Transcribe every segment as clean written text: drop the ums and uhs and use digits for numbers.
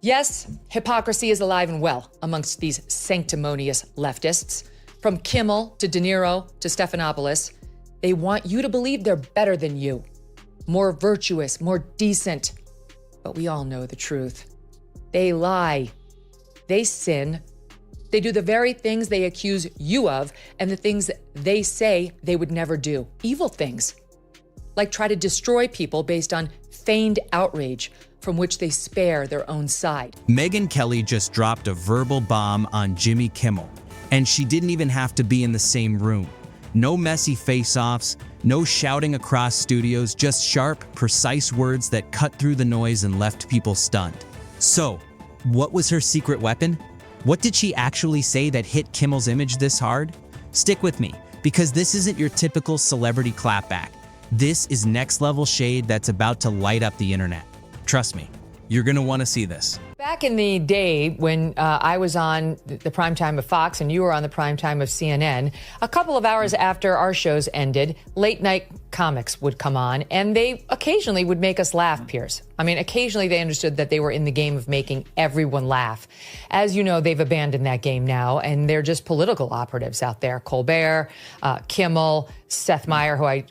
Yes, hypocrisy is alive and well amongst these sanctimonious leftists. From Kimmel to De Niro to Stephanopoulos, they want you to believe they're better than you, more virtuous, more decent. But we all know the truth. They lie. They sin. They do the very things they accuse you of and the things they say they would never do. Evil things, like try to destroy people based on feigned outrage from which they spare their own side. Megyn Kelly just dropped a verbal bomb on Jimmy Kimmel, and she didn't even have to be in the same room. No messy face-offs, no shouting across studios, just sharp, precise words that cut through the noise and left people stunned. So, what was her secret weapon? What did she actually say that hit Kimmel's image this hard? Stick with me, because this isn't your typical celebrity clapback. This is next-level shade that's about to light up the internet. Trust me, you're gonna want to see this. Back in the day when I was on the prime time of Fox and you were on the prime time of CNN, a couple of hours after our shows ended, late night comics would come on, and they occasionally would make us laugh, Piers. I mean, occasionally they understood that they were in the game of making everyone laugh. As you know, they've abandoned that game now, and they're just political operatives out there. Colbert, Kimmel, Seth Meyer, who I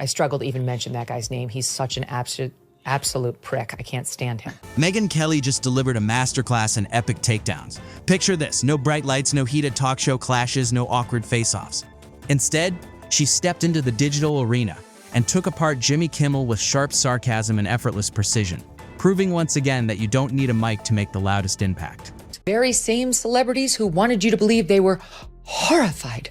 struggle to even mention that guy's name. He's such an absolute prick. I can't stand him. Megyn Kelly just delivered a masterclass in epic takedowns. Picture this: no bright lights, no heated talk show clashes, no awkward face-offs. Instead, she stepped into the digital arena and took apart Jimmy Kimmel with sharp sarcasm and effortless precision, proving once again that you don't need a mic to make the loudest impact. Very same celebrities who wanted you to believe they were horrified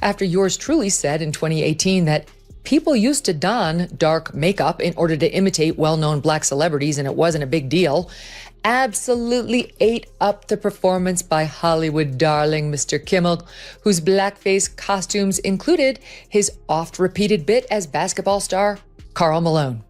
after yours truly said in 2018 that people used to don dark makeup in order to imitate well-known black celebrities, and it wasn't a big deal. Absolutely ate up the performance by Hollywood darling Mr. Kimmel, whose blackface costumes included his oft-repeated bit as basketball star Karl Malone.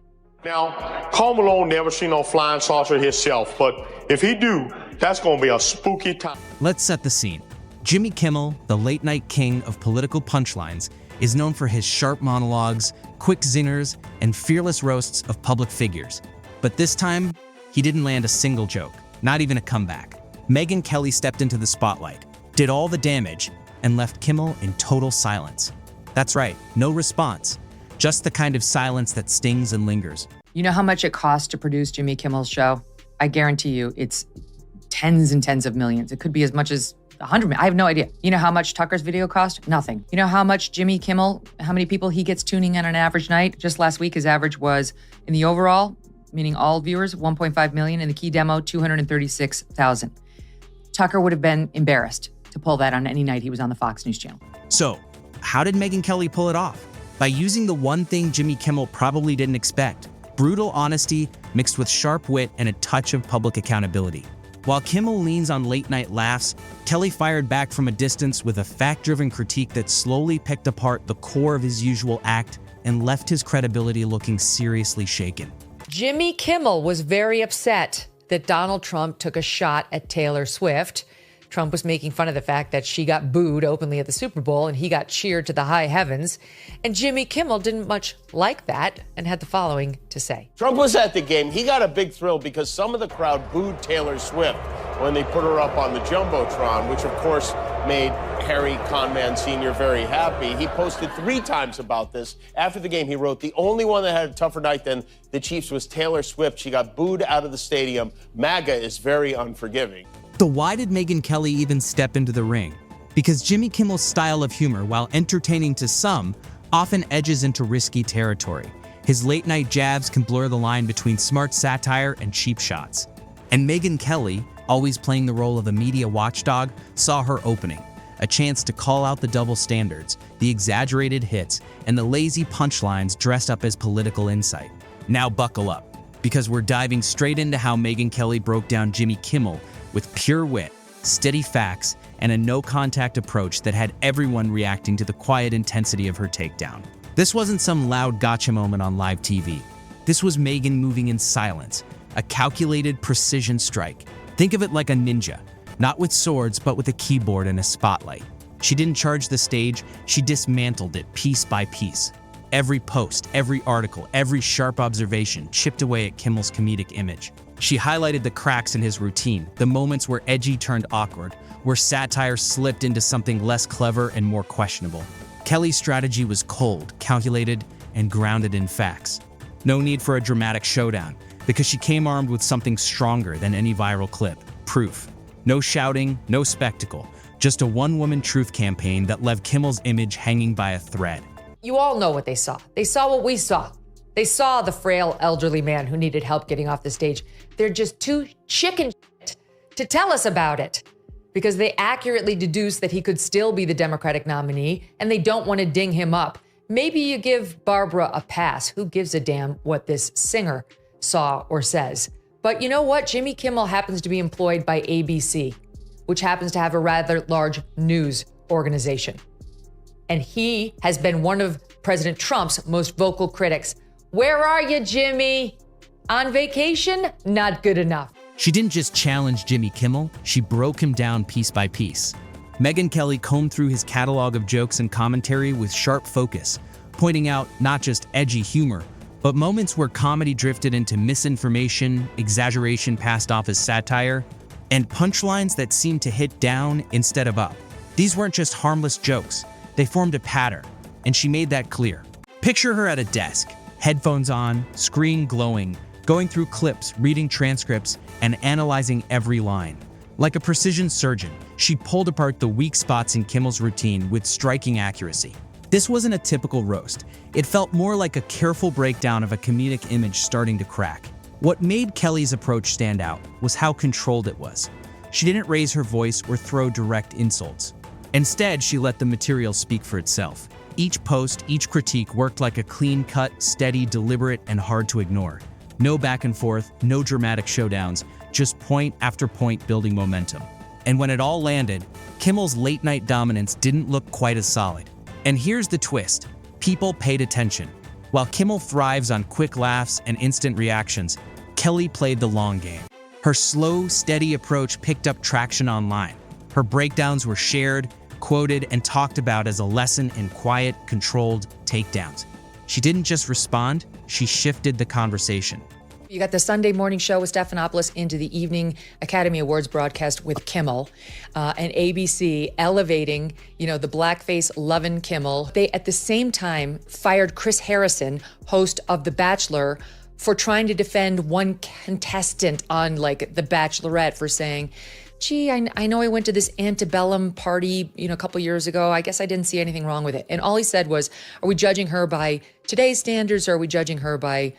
Now, Karl Malone never seen no flying saucer himself, but if he do, that's gonna be a spooky time. Let's set the scene. Jimmy Kimmel, the late-night king of political punchlines, is known for his sharp monologues, quick zingers, and fearless roasts of public figures. But this time, he didn't land a single joke, not even a comeback. Megyn Kelly stepped into the spotlight, did all the damage, and left Kimmel in total silence. That's right, no response, just the kind of silence that stings and lingers. You know how much it costs to produce Jimmy Kimmel's show? I guarantee you it's tens and tens of millions. It could be as much as 100 million. I have no idea. You know how much Tucker's video cost? Nothing. You know how much Jimmy Kimmel, how many people he gets tuning in on an average night? Just last week, his average was, in the overall, meaning all viewers, 1.5 million. In the key demo, 236,000. Tucker would have been embarrassed to pull that on any night he was on the Fox News channel. So, how did Megyn Kelly pull it off? By using the one thing Jimmy Kimmel probably didn't expect: brutal honesty mixed with sharp wit and a touch of public accountability. While Kimmel leans on late-night laughs, Kelly fired back from a distance with a fact-driven critique that slowly picked apart the core of his usual act and left his credibility looking seriously shaken. Jimmy Kimmel was very upset that Donald Trump took a shot at Taylor Swift. Trump was making fun of the fact that she got booed openly at the Super Bowl and he got cheered to the high heavens. And Jimmy Kimmel didn't much like that and had the following to say. Trump was at the game. He got a big thrill because some of the crowd booed Taylor Swift when they put her up on the Jumbotron, which of course made Harry Conman Sr. very happy. He posted 3 times about this. After the game, he wrote, "The only one that had a tougher night than the Chiefs was Taylor Swift. She got booed out of the stadium. MAGA is very unforgiving." So why did Megyn Kelly even step into the ring? Because Jimmy Kimmel's style of humor, while entertaining to some, often edges into risky territory. His late-night jabs can blur the line between smart satire and cheap shots. And Megyn Kelly, always playing the role of a media watchdog, saw her opening. A chance to call out the double standards, the exaggerated hits, and the lazy punchlines dressed up as political insight. Now buckle up, because we're diving straight into how Megyn Kelly broke down Jimmy Kimmel with pure wit, steady facts, and a no-contact approach that had everyone reacting to the quiet intensity of her takedown. This wasn't some loud gotcha moment on live TV. This was Megyn moving in silence, a calculated precision strike. Think of it like a ninja, not with swords, but with a keyboard and a spotlight. She didn't charge the stage, she dismantled it piece by piece. Every post, every article, every sharp observation chipped away at Kimmel's comedic image. She highlighted the cracks in his routine, the moments where edgy turned awkward, where satire slipped into something less clever and more questionable. Kelly's strategy was cold, calculated, and grounded in facts. No need for a dramatic showdown, because she came armed with something stronger than any viral clip: proof. No shouting, no spectacle, just a one-woman truth campaign that left Kimmel's image hanging by a thread. You all know what they saw. They saw what we saw. They saw the frail elderly man who needed help getting off the stage. They're just too chicken shit to tell us about it, because they accurately deduced that he could still be the Democratic nominee, and they don't want to ding him up. Maybe you give Barbara a pass. Who gives a damn what this singer saw or says? But you know what? Jimmy Kimmel happens to be employed by ABC, which happens to have a rather large news organization. And he has been one of President Trump's most vocal critics. Where are you, Jimmy? On vacation? Not good enough. She didn't just challenge Jimmy Kimmel, she broke him down piece by piece. Megyn Kelly combed through his catalog of jokes and commentary with sharp focus, pointing out not just edgy humor, but moments where comedy drifted into misinformation, exaggeration passed off as satire, and punchlines that seemed to hit down instead of up. These weren't just harmless jokes, they formed a pattern, and she made that clear. Picture her at a desk, headphones on, screen glowing, going through clips, reading transcripts, and analyzing every line. Like a precision surgeon, she pulled apart the weak spots in Kimmel's routine with striking accuracy. This wasn't a typical roast. It felt more like a careful breakdown of a comedic image starting to crack. What made Kelly's approach stand out was how controlled it was. She didn't raise her voice or throw direct insults. Instead, she let the material speak for itself. Each post, each critique worked like a clean-cut, steady, deliberate, and hard to ignore. No back and forth, no dramatic showdowns, just point after point building momentum. And when it all landed, Kimmel's late-night dominance didn't look quite as solid. And here's the twist. People paid attention. While Kimmel thrives on quick laughs and instant reactions, Kelly played the long game. Her slow, steady approach picked up traction online. Her breakdowns were shared, quoted, and talked about as a lesson in quiet, controlled takedowns. She didn't just respond, she shifted the conversation. You got the Sunday morning show with Stephanopoulos into the evening Academy Awards broadcast with Kimmel, and ABC elevating, the blackface lovin' Kimmel. They, at the same time, fired Chris Harrison, host of The Bachelor, for trying to defend one contestant on, The Bachelorette for saying, gee, I know I went to this antebellum party, a couple years ago. I guess I didn't see anything wrong with it. And all he said was, are we judging her by today's standards, or are we judging her by,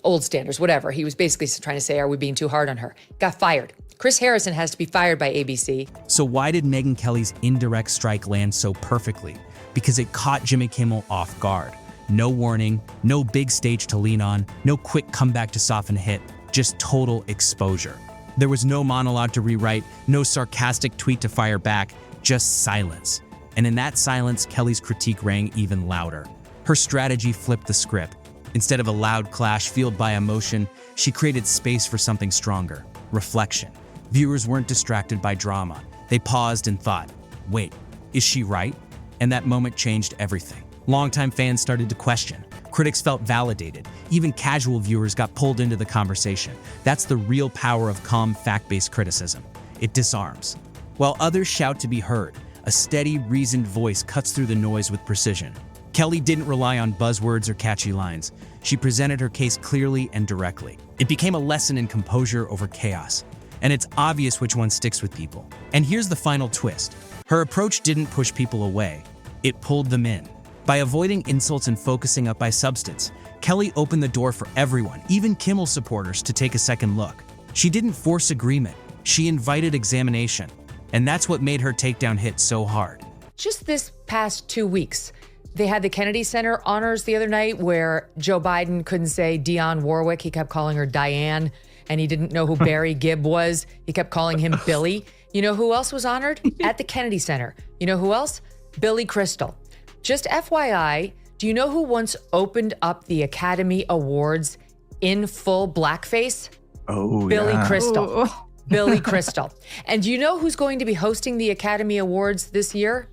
old standards, whatever. He was basically trying to say, are we being too hard on her? Got fired. Chris Harrison has to be fired by ABC. So why did Megyn Kelly's indirect strike land so perfectly? Because it caught Jimmy Kimmel off guard. No warning, no big stage to lean on, no quick comeback to soften a hit, just total exposure. There was no monologue to rewrite, no sarcastic tweet to fire back, just silence. And in that silence, Kelly's critique rang even louder. Her strategy flipped the script. Instead of a loud clash fueled by emotion, she created space for something stronger: reflection. Viewers weren't distracted by drama. They paused and thought, wait, is she right? And that moment changed everything. Longtime fans started to question. Critics felt validated. Even casual viewers got pulled into the conversation. That's the real power of calm, fact-based criticism. It disarms. While others shout to be heard, a steady, reasoned voice cuts through the noise with precision. Kelly didn't rely on buzzwords or catchy lines. She presented her case clearly and directly. It became a lesson in composure over chaos. And it's obvious which one sticks with people. And here's the final twist. Her approach didn't push people away. It pulled them in. By avoiding insults and focusing up by substance, Kelly opened the door for everyone, even Kimmel supporters, to take a second look. She didn't force agreement. She invited examination. And that's what made her takedown hit so hard. Just this past 2 weeks, they had the Kennedy Center honors the other night where Joe Biden couldn't say Dionne Warwick. He kept calling her Diane, and he didn't know who Barry Gibb was. He kept calling him Billy. You know who else was honored? At the Kennedy Center. You know who else? Billy Crystal. Just FYI, do you know who once opened up the Academy Awards in full blackface? Oh, Billy yeah. Crystal. Billy Crystal. And do you know who's going to be hosting the Academy Awards this year?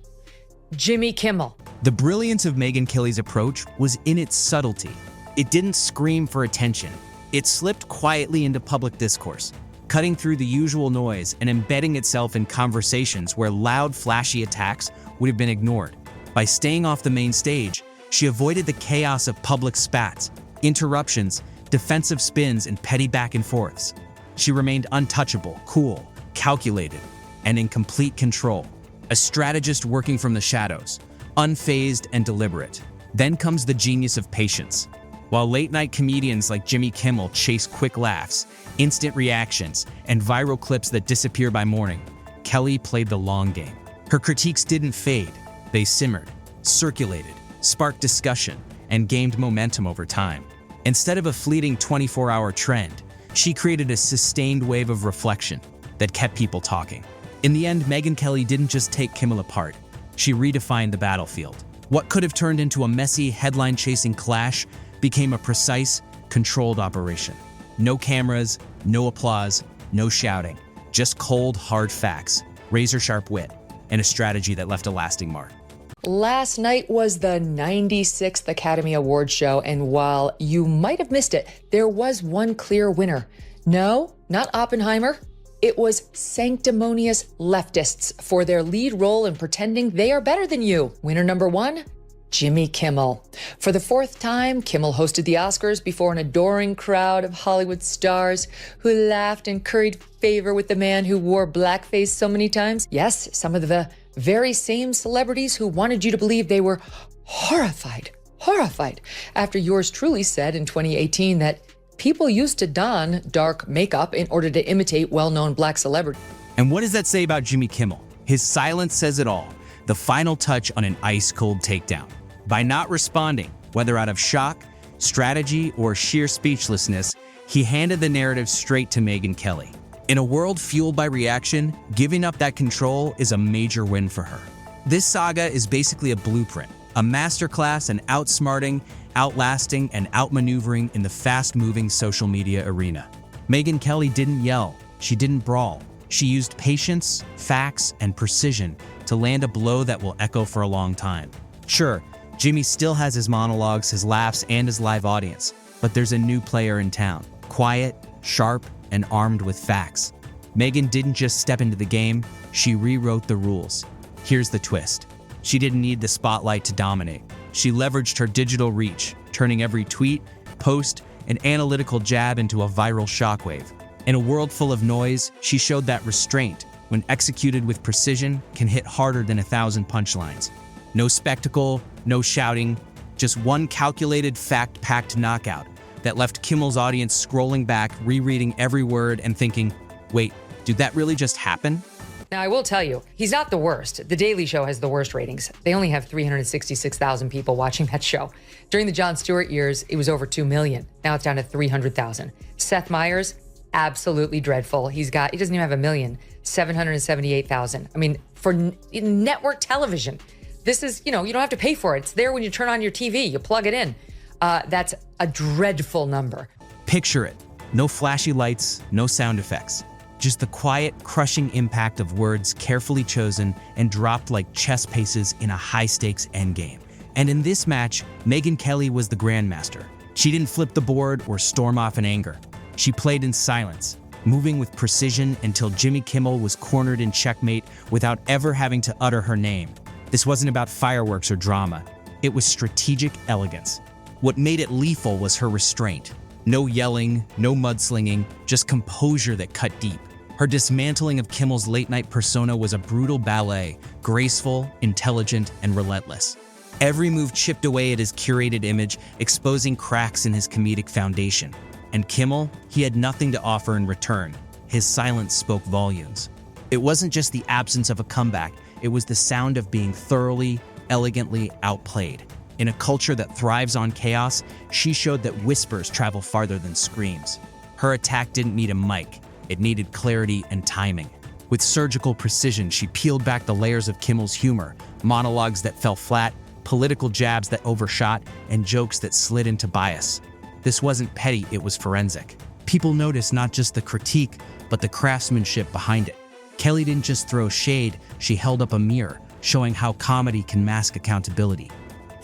Jimmy Kimmel. The brilliance of Megyn Kelly's approach was in its subtlety. It didn't scream for attention. It slipped quietly into public discourse, cutting through the usual noise and embedding itself in conversations where loud, flashy attacks would have been ignored. By staying off the main stage, she avoided the chaos of public spats, interruptions, defensive spins, and petty back and forths. She remained untouchable, cool, calculated, and in complete control. A strategist working from the shadows, unfazed and deliberate. Then comes the genius of patience. While late-night comedians like Jimmy Kimmel chase quick laughs, instant reactions, and viral clips that disappear by morning, Kelly played the long game. Her critiques didn't fade. They simmered, circulated, sparked discussion, and gained momentum over time. Instead of a fleeting 24-hour trend, she created a sustained wave of reflection that kept people talking. In the end, Megyn Kelly didn't just take Kimmel apart. She redefined the battlefield. What could have turned into a messy, headline-chasing clash became a precise, controlled operation. No cameras, no applause, no shouting. Just cold, hard facts, razor-sharp wit, and a strategy that left a lasting mark. Last night was the 96th Academy Awards show, and while you might have missed it, there was one clear winner. No, not Oppenheimer. It was sanctimonious leftists for their lead role in pretending they are better than you. Winner number one, Jimmy Kimmel. For the fourth time, Kimmel hosted the Oscars before an adoring crowd of Hollywood stars who laughed and curried favor with the man who wore blackface so many times. Yes, some of the very same celebrities who wanted you to believe they were horrified after yours truly said in 2018 that people used to don dark makeup in order to imitate well-known black celebrities. And what does that say about Jimmy Kimmel? His silence says it all. The final touch on an ice-cold takedown. By not responding, whether out of shock, strategy, or sheer speechlessness, he handed the narrative straight to Megyn Kelly. In a world fueled by reaction, giving up that control is a major win for her. This saga is basically a blueprint, a masterclass in outsmarting, outlasting, and outmaneuvering in the fast-moving social media arena. Megyn Kelly didn't yell, she didn't brawl. She used patience, facts, and precision to land a blow that will echo for a long time. Sure, Jimmy still has his monologues, his laughs, and his live audience, but there's a new player in town. Quiet, sharp, and armed with facts. Megyn didn't just step into the game, she rewrote the rules. Here's the twist. She didn't need the spotlight to dominate. She leveraged her digital reach, turning every tweet, post, and analytical jab into a viral shockwave. In a world full of noise, she showed that restraint, when executed with precision, can hit harder than 1,000 punchlines. No spectacle, no shouting, just one calculated, fact-packed knockout that left Kimmel's audience scrolling back, rereading every word and thinking, wait, did that really just happen? Now, I will tell you, he's not the worst. The Daily Show has the worst ratings. They only have 366,000 people watching that show. During the Jon Stewart years, it was over 2 million. Now it's down to 300,000. Seth Meyers, absolutely dreadful. He doesn't even have 1 million, 778,000. I mean, for network television, this is, you don't have to pay for it. It's there when you turn on your TV, you plug it in. That's a dreadful number. Picture it. No flashy lights, no sound effects. Just the quiet, crushing impact of words carefully chosen and dropped like chess pieces in a high-stakes endgame. And in this match, Megyn Kelly was the grandmaster. She didn't flip the board or storm off in anger. She played in silence, moving with precision until Jimmy Kimmel was cornered in checkmate without ever having to utter her name. This wasn't about fireworks or drama. It was strategic elegance. What made it lethal was her restraint. No yelling, no mudslinging, just composure that cut deep. Her dismantling of Kimmel's late-night persona was a brutal ballet, graceful, intelligent, and relentless. Every move chipped away at his curated image, exposing cracks in his comedic foundation. And Kimmel, he had nothing to offer in return. His silence spoke volumes. It wasn't just the absence of a comeback, it was the sound of being thoroughly, elegantly outplayed. In a culture that thrives on chaos, she showed that whispers travel farther than screams. Her attack didn't need a mic, it needed clarity and timing. With surgical precision, she peeled back the layers of Kimmel's humor, monologues that fell flat, political jabs that overshot, and jokes that slid into bias. This wasn't petty, it was forensic. People noticed not just the critique, but the craftsmanship behind it. Kelly didn't just throw shade, she held up a mirror, showing how comedy can mask accountability.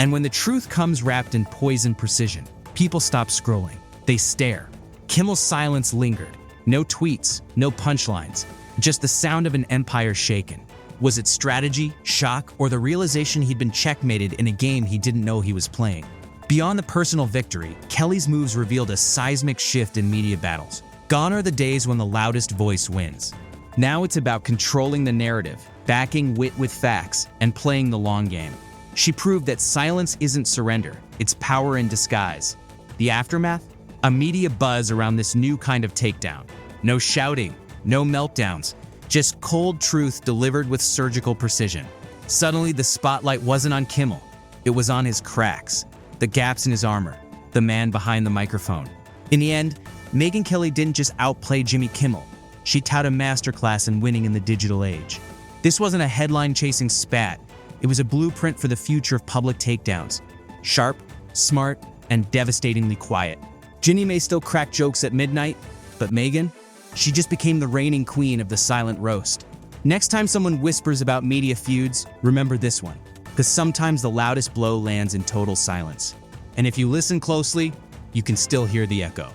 And when the truth comes wrapped in poisoned precision, people stop scrolling. They stare. Kimmel's silence lingered. No tweets, no punchlines, just the sound of an empire shaken. Was it strategy, shock, or the realization he'd been checkmated in a game he didn't know he was playing? Beyond the personal victory, Kelly's moves revealed a seismic shift in media battles. Gone are the days when the loudest voice wins. Now it's about controlling the narrative, backing wit with facts, and playing the long game. She proved that silence isn't surrender, it's power in disguise. The aftermath? A media buzz around this new kind of takedown. No shouting, no meltdowns, just cold truth delivered with surgical precision. Suddenly, the spotlight wasn't on Kimmel. It was on his cracks, the gaps in his armor, the man behind the microphone. In the end, Megyn Kelly didn't just outplay Jimmy Kimmel. She taught a masterclass in winning in the digital age. This wasn't a headline-chasing spat. It was a blueprint for the future of public takedowns. Sharp, smart, and devastatingly quiet. Ginny may still crack jokes at midnight, but Megyn, she just became the reigning queen of the silent roast. Next time someone whispers about media feuds, remember this one, because sometimes the loudest blow lands in total silence. And if you listen closely, you can still hear the echo.